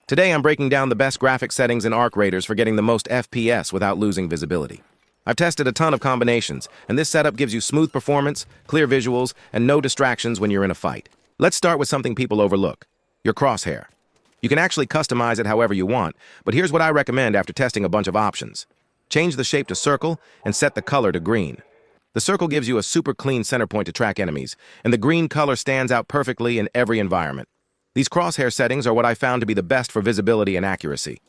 Today I'm breaking down the best graphic settings in Arc Raiders for getting the most FPS without losing visibility. I've tested a ton of combinations, and this setup gives you smooth performance, clear visuals, and no distractions when you're in a fight. Let's start with something people overlook: your crosshair. You can actually customize it however you want, but here's what I recommend after testing a bunch of options. Change the shape to circle and set the color to green. The circle gives you a super clean center point to track enemies, and the green color stands out perfectly in every environment. These crosshair settings are what I found to be the best for visibility and accuracy.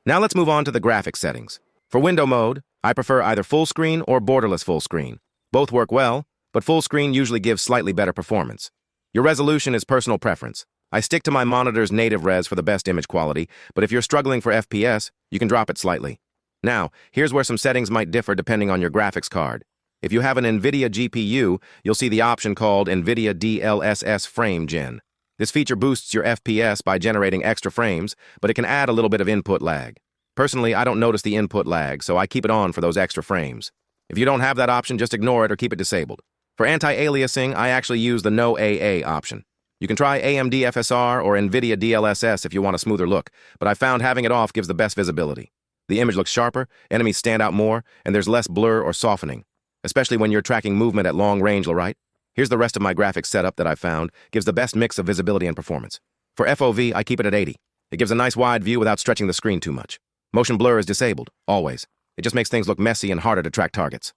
Now let's move on to the graphics settings. For window mode, I prefer either full screen or borderless full screen. Both work well, but full screen usually gives slightly better performance. Your resolution is personal preference. I stick to my monitor's native res for the best image quality, but if you're struggling for FPS, you can drop it slightly. Now, here's where some settings might differ depending on your graphics card. If you have an NVIDIA GPU, you'll see the option called NVIDIA DLSS Frame Gen. This feature boosts your FPS by generating extra frames, but it can add a little bit of input lag. Personally, I don't notice the input lag, so I keep it on for those extra frames. If you don't have that option, just ignore it or keep it disabled. For anti-aliasing, I actually use the No AA option. You can try AMD FSR or NVIDIA DLSS if you want a smoother look, but I found having it off gives the best visibility. The image looks sharper, enemies stand out more, and there's less blur or softening, especially when you're tracking movement at long range, right? Here's the rest of my graphics setup that I've found gives the best mix of visibility and performance. For FOV, I keep it at 80. It gives a nice wide view without stretching the screen too much. Motion blur is disabled, always. It just makes things look messy and harder to track targets.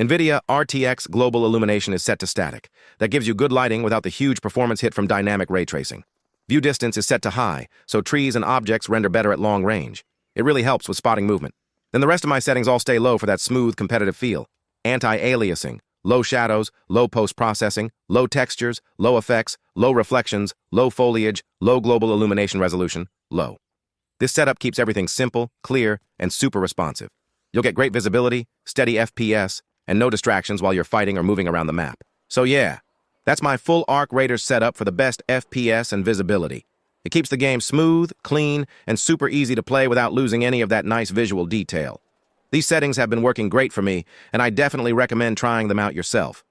NVIDIA RTX Global Illumination is set to static. That gives you good lighting without the huge performance hit from dynamic ray tracing. View distance is set to high, so trees and objects render better at long range. It really helps with spotting movement. Then the rest of my settings all stay low for that smooth, competitive feel. Anti-aliasing, low shadows, low post-processing, low textures, low effects, low reflections, low foliage, low global illumination resolution, low. This setup keeps everything simple, clear, and super responsive. You'll get great visibility, steady FPS, and no distractions while you're fighting or moving around the map. So yeah, that's my full Arc Raiders setup for the best FPS and visibility. It keeps the game smooth, clean, and super easy to play without losing any of that nice visual detail. These settings have been working great for me, and I definitely recommend trying them out yourself.